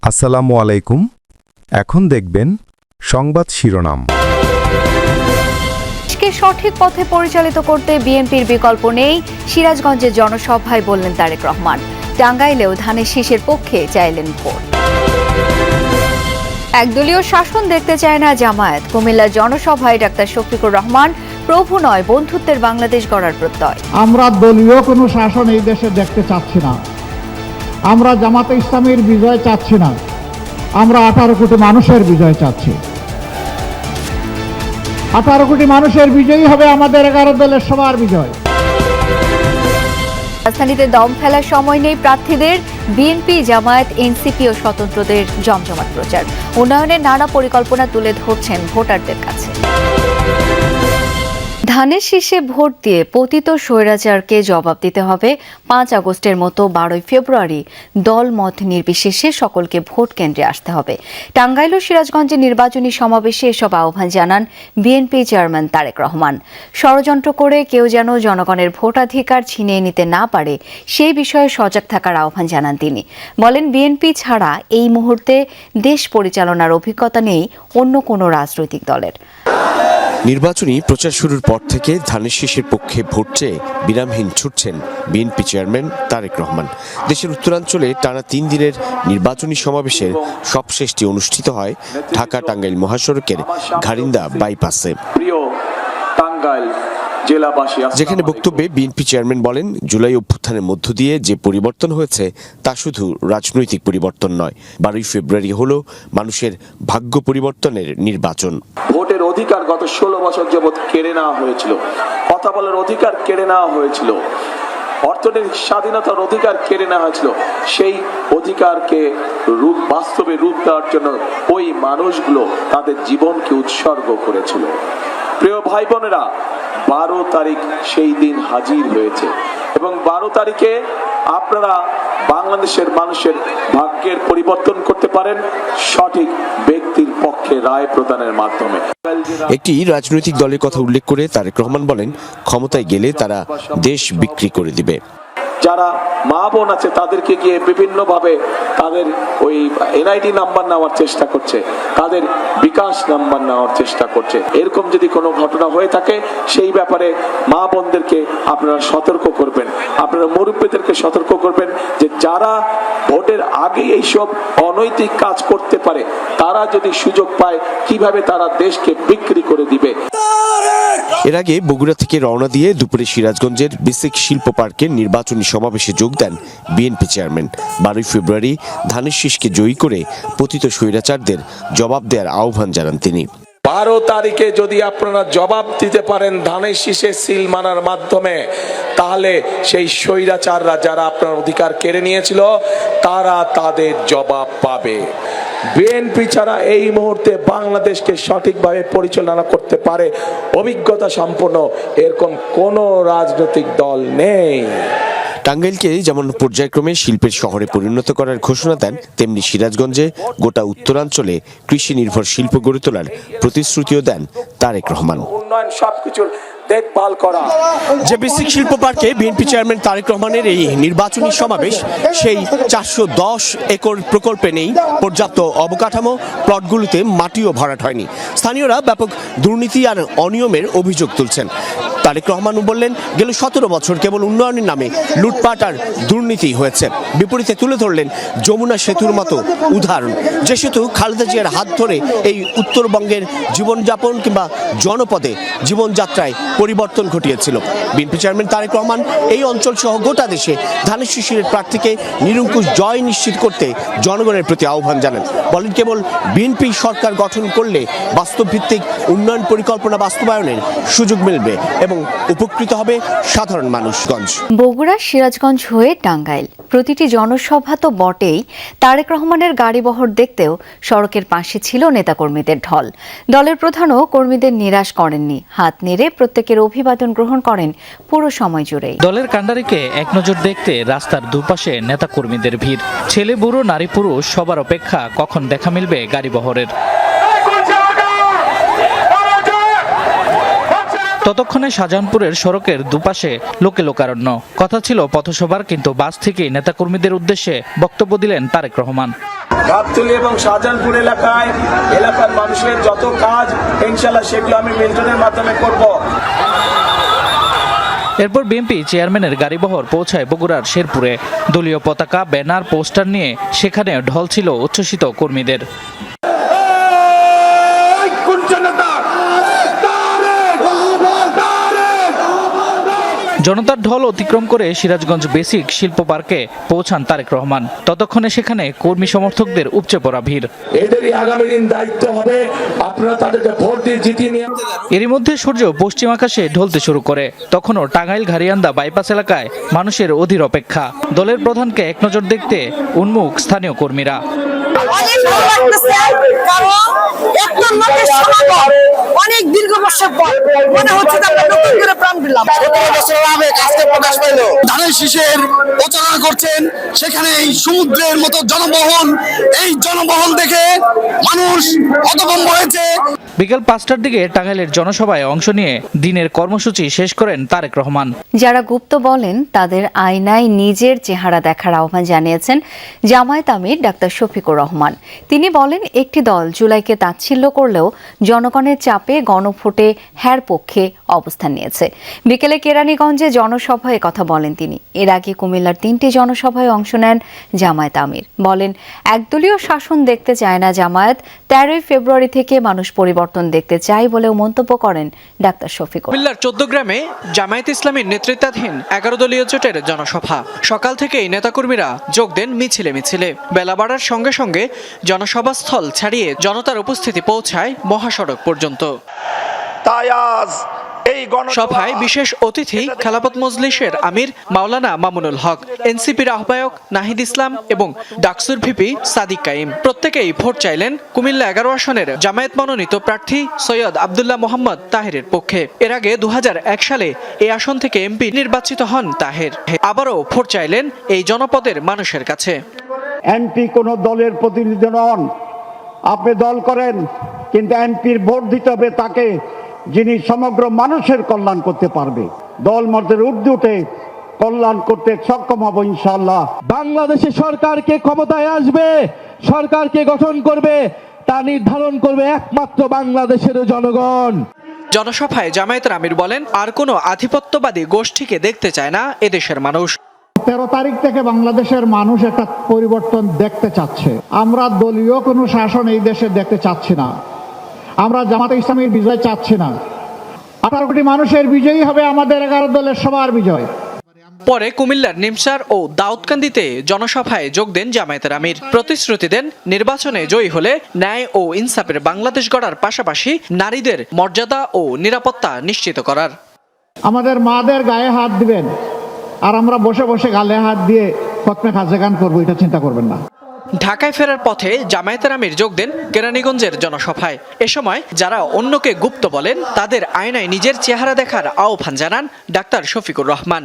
আসসালামু আলাইকুম। এখন দেখবেন সংবাদ শিরোনাম। দেশকে সঠিক পথে পরিচালিত করতে বিএনপির বিকল্প নেই, সিরাজগঞ্জের জনসভায় বললেন তারেক রহমান। টাঙ্গাইলেও ধানের শীষের পক্ষে চাইলেন ভোট। একদলীয় শাসন দেখতে চায় না জামায়াত, কুমিল্লার জনসভায় ডাক্তার শফিকুর রহমান। প্রভু নয়, বন্ধুত্বের বাংলাদেশ গড়ার প্রত্যয়। আমরা দলীয় কোনো শাসন এই দেশে দেখতে চাচ্ছি না। আমরা জামাতে ইসলামের বিজয় চাচ্ছি না, আমরা 18 কোটি মানুষের বিজয় চাচ্ছি। 18 কোটি মানুষের বিজয়ই হবে আমাদের 11 দলের সবার বিজয়। রাজধানীতে দম ফেলার সময় নেই প্রার্থীদের। বিএনপি, জামায়াত, এনসিপি ও স্বতন্ত্রদের জমজমাট প্রচার। উন্নয়নের নানা পরিকল্পনা তুলে ধরছেন ভোটারদের কাছে। ধানের শীষে ভোট দিয়ে পতিত স্বৈরাচারকে জবাব দিতে হবে। 5 আগস্টের মতো 12 ফেব্রুয়ারি দল মত নির্বিশেষে সকলকে ভোট কেন্দ্রে আসতে হবে। টাঙ্গাইল ও সিরাজগঞ্জে নির্বাচনী সমাবেশে এসব আহ্বান জানান বিএনপি চেয়ারম্যান তারেক রহমান। ষড়যন্ত্র করে কেউ যেন জনগণের ভোটাধিকার ছিনিয়ে নিতে না পারে, সেই বিষয়ে সজাগ থাকার আহ্বান জানান তিনি। বলেন, বিএনপি ছাড়া এই মুহূর্তে দেশ পরিচালনার অভিজ্ঞতা নেই অন্য কোনো রাজনৈতিক দলের। নির্বাচনী প্রচার শুরুর পর থেকে ধানের শীষের পক্ষে ভোট চেয়ে বিরামহীন ছুটছেন বিএনপি চেয়ারম্যান তারেক রহমান। দেশের উত্তরাঞ্চলে টানা 3 দিনের নির্বাচনী সমাবেশের সবশেষটি অনুষ্ঠিত হয় ঢাকা টাঙ্গাইল মহাসড়কের ঘারিন্দা বাইপাসে, যেখানে বক্তব্যে বিএনপি চেয়ারম্যান বলেন, জুলাই অভ্যুত্থানের মধ্য দিয়ে যে পরিবর্তন হয়েছে তা শুধু রাজনৈতিক পরিবর্তন নয়। 12 ফেব্রুয়ারি হলো মানুষের ভাগ্য পরিবর্তনের নির্বাচন। ভোটের অধিকার গত 16 বছর যাবৎ কেড়ে নেওয়া হয়েছিল, কথা বলার অধিকার কেড়ে নেওয়া হয়েছিল, অর্থনৈতিক স্বাধীনতার অধিকার কেড়ে নেওয়া হয়েছিল। সেই অধিকারকে বাস্তবে রূপ দেওয়ার জন্য ওই মানুষগুলো তাদের জীবনকে উৎসর্গ করেছিল। প্রিয় ভাই বোনেরা, 12 তারিখ সেই দিন হাজির হয়েছে এবং 12 তারিখে আপনারা বাংলাদেশের মানুষের ভাগ্যের পরিবর্তন করতে পারেন সঠিক ব্যক্তির পক্ষে রায় প্রদানের মাধ্যমে। একটি রাজনৈতিক দলের কথা উল্লেখ করে তারেক রহমান বলেন, ক্ষমতায় গেলে তারা দেশ বিক্রি করে দিবে। যারা মা বোন আছে তাদেরকে গিয়ে বিভিন্নভাবে তাদের ওই এনআইডি নাম্বার নেওয়ার চেষ্টা করছে, তাদের বিকাশ নাম্বার নেওয়ার চেষ্টা করছে। এরকম যদি কোনো ঘটনা হয়ে থাকে সেই ব্যাপারে মা বোনদেরকে আপনারা সতর্ক করবেন, আপনারা মুরব্বীদেরকে সতর্ক করবেন যে যারা ভোটের আগে এইসব অনৈতিক কাজ করতে পারে তারা যদি সুযোগ পায় কিভাবে তারা দেশকে বিক্রি করে দিবে। এর আগে বগুড়া থেকে রওনা দিয়ে দুপুরে সিরাজগঞ্জের বেসিক শিল্প পার্কের নির্বাচনী সমাবেশে যোগ দেন বিএনপি চেয়ারম্যান। 12 ফেব্রুয়ারি ধানের শীষকে জয়ী করে পতিত স্বৈরাচারদের জবাব দেওয়ার আহ্বান জানান তিনি। 12 তারিখে যদি আপনারা জবাব দিতে পারেন ধানের শীষে সিল মানার মাধ্যমে, তাহলে সেই স্বৈরাচাররা যারা আপনার অধিকার কেড়ে নিয়েছিল তারা তাদের জবাব পাবে। বিএনপি ছাড়া এই মুহূর্তে বাংলাদেশকে সঠিকভাবে পরিচালনা করতে পারে অভিজ্ঞতা সম্পন্ন এরকম কোনো রাজনৈতিক দল নেই। টাঙ্গাইলকে যেমন পর্যায়ক্রমে শিল্পের শহরে পরিণত করার ঘোষণা দেন, তেমনি সিরাজগঞ্জে গোটা উত্তরাঞ্চলে কৃষি নির্ভর শিল্প গড়ে তোলার প্রতিশ্রুতিও দেন তারেক রহমান। উন্নয়ন সবকিছুর দেখভাল করা। যে বেসিক শিল্প পার্কে বিএনপি চেয়ারম্যান তারেক রহমানের এই নির্বাচনী সমাবেশ, সেই 410 একর প্রকল্পে নেই পর্যাপ্ত অবকাঠামো, প্লটগুলোতে মাটিও ভরাট হয়নি। স্থানীয়রা ব্যাপক দুর্নীতি আর অনিয়মের অভিযোগ তুলছেন। তারেক রহমান বললেন, গেল 17 বছর কেবল উন্নয়নের নামে লুটপাট আর দুর্নীতি হয়েছে। বিপরীতে তুলে ধরলেন যমুনা সেতুর মতো উদাহরণ, যে সেতু খালেদা জিয়ার হাত ধরে এই উত্তরবঙ্গের জীবনযাপন কিংবা জনপদে জীবনযাত্রায় পরিবর্তন ঘটিয়েছিল। বিএনপি চেয়ারম্যান তারেক রহমান এই অঞ্চল সহ গোটা দেশে ধানের শীষের প্রার্থীকে নিরঙ্কুশ জয় নিশ্চিত করতে জনগণের প্রতি আহ্বান জানান। বলেন, কেবল বিএনপি সরকার গঠন করলে বাস্তবভিত্তিক উন্নয়ন পরিকল্পনা বাস্তবায়নের সুযোগ মিলবে এবং উপকৃত হবে সাধারণ মানুষগঞ্জ। বগুড়া, সিরাজগঞ্জ হয়ে টাঙ্গাইল, প্রতিটি জনসভা তো বটেই, তারেক রহমানের গাড়িবহর দেখতেও সড়কের পাশে ছিল নেতাকর্মীদের ঢল। দলের প্রধানও কর্মীদের নিরাশ করেননি, হাত নেড়ে প্রত্যেকের অভিবাদন গ্রহণ করেন পুরো সময় জুড়েই। দলের কাণ্ডারিকে এক নজর দেখতে রাস্তার দুপাশে নেতাকর্মীদের ভিড়। ছেলে বুড়ো নারী পুরুষ সবার অপেক্ষা কখন দেখা মিলবে গাড়িবহরের। ততক্ষণে শাহজাহানপুরের সড়কের দুপাশে লোকে লোকারণ্য। কথা ছিল পথসভার, কিন্তু বাস থেকেই নেতাকর্মীদের উদ্দেশ্যে বক্তব্য দিলেন তারেক রহমান। গাবতলী এবং শাহজাহানপুর এলাকার মানুষের যত কাজ ইনশাআল্লাহ সেগুলো আমি মিল্টনের মাধ্যমে করব। এরপর বিএনপি চেয়ারম্যানের গাড়িবহর পৌঁছায় বগুড়ার শেরপুরে। দলীয় পতাকা, ব্যানার, পোস্টার নিয়ে সেখানে ঢল ছিল উচ্ছ্বসিত কর্মীদের। জনতার ঢল অতিক্রম করে সিরাজগঞ্জ বেসিক শিল্প পার্কে পৌঁছান তারেক রহমান। ততক্ষণে সেখানে কর্মী সমর্থকদের উপচে পড়া ভিড়। এদেরই আগামী দিন দায়িত্ব হবে, আপনারা তাদেরকে ভোট দিয়ে জিতিয়ে নিয়ে। এরই মধ্যে সূর্য পশ্চিম আকাশে ঢলতে শুরু করে। তখনও টাঙ্গাইল ঘারিয়ান্দা বাইপাস এলাকায় মানুষের অধীর অপেক্ষা। দলের প্রধানকে এক নজর দেখতে উন্মুখ স্থানীয় কর্মীরা। অনেক ভালো লাগতেছে, কারণ একটা লোকের সমাগম অনেক দীর্ঘ বছর পর মনে হচ্ছে যে আমরা নতুন করে প্রাণ পেলাম। 17 বছর আবেগ আজকে প্রকাশ পাইল। ধানের শীষের প্রচারণা করছেন, সেখানে এই সমুদ্রের মতো জনবহন, এই জনবহন দেখে মানুষ হতভম্ব হয়েছে। বিকেল 5টার দিকে টাঙ্গাইলের জনসভায় অংশ নিয়ে দিনের কর্মসূচি শেষ করেন তারেক রহমান। যারা গুপ্ত বলেন তাদের আয়নায় নিজের চেহারা দেখার আহ্বান জানিয়েছেন জামায়াত আমির ডাক্তার শফিকুর রহমান। তিনি বলেন, একটি দল জুলাইকে তাচ্ছিল্য করলেও জনগণের চাপে গণভোটে হ্যার পক্ষে অবস্থান নিয়েছে। বিকেলে কেরানীগঞ্জে জনসভায় কথা বলেন তিনি। এর আগে কুমিল্লার 3টি জনসভায় অংশ নেন জামায়াত আমির। বলেন, একদলীয় শাসন দেখতে চায় না জামায়াত। 13 ফেব্রুয়ারি থেকে মানুষ পরিবর্তন দেখতে চাই বলেও মন্তব্য করেন ডাক্তার শফিকুর। কুমিল্লার 14 গ্রামে জামায়াত ইসলামীর নেতৃত্বাধীন 11 দলীয় জোটের জনসভা। সকাল থেকেই নেতাকর্মীরা যোগ দেন মিছিলে মিছিলে। বেলা বাড়ার সঙ্গে সঙ্গে জনসভাস্থল ছাড়িয়ে জনতার উপস্থিতি পৌঁছায় মহাসড়ক পর্যন্ত। সভায় বিশেষ অতিথি খেলাফত মজলিসের আমির মাওলানা মামুনুল হক, এনসিপির আহ্বায়ক নাহিদ ইসলাম এবং ডাকসুর ভিপি সাদিক কাইম। প্রত্যেকেই ভোট চাইলেন কুমিল্লা 11 আসনের জামায়াত মনোনীত প্রার্থী সৈয়দ আব্দুল্লাহ মোহাম্মদ তাহেরের পক্ষে। এর আগে 2001 সালে এই আসন থেকে এমপি নির্বাচিত হন তাহের। আবারও ভোট চাইলেন এই জনপদের মানুষের কাছে। এমপি কোনো দলের প্রতিনিধি নন। আপনি দল করেন, কিন্তু এমপির ভোট দিতে হবে তাকে, যিনি সমগ্র মানুষের কল্যাণ করতে পারবে। দল মতের ঊর্ধ্বে উঠে কল্যাণ করতে সক্ষম হব ইনশাআল্লাহ। বাংলাদেশে সরকারকে ক্ষমতায় আসবে, সরকারকে গঠন করবে, তা নির্ধারণ করবে একমাত্র বাংলাদেশের জনগণ। জনসভায় জামায়াতের আমির বলেন, আর কোনো আধিপত্যবাদী গোষ্ঠীকে দেখতে চায় না এদেশের মানুষ। 13 তারিখ থেকে বাংলাদেশের মানুষ একটা পরিবর্তন দেখতে চাচ্ছে। আমরা দলীয় কোনো শাসন এই দেশে দেখতে চাচ্ছি না। আমরা জামাতে ইসলামীর বিজয় চাচ্ছি না। 18 কোটি মানুষের বিজয়ই হবে আমাদের 11 দলের সবার বিজয়। পরে কুমিল্লার নিমসার ও দাউদকান্দিতে জনসভায় যোগ দেন জামায়াতের আমির। প্রতিশ্রুতি দেন, নির্বাচনে জয়ী হলে ন্যায় ও ইনসাফের বাংলাদেশ গড়ার পাশাপাশি নারীদের মর্যাদা ও নিরাপত্তা নিশ্চিত করার। আমাদের মাদের গায়ে হাত দিবেন, আর আমরা বসে বসে গালে হাত দিয়ে খতমে খাজেগান করবো, এটা চিন্তা করবেন না। ঢাকায় ফেরার পথে জামায়াতের আমির যোগ দেন কেরানীগঞ্জের জনসভায়। এ সময় যারা অন্যকে গুপ্ত বলেন তাদের আয়নায় নিজের চেহারা দেখার আহ্বান জানান ডাক্তার শফিকুর রহমান।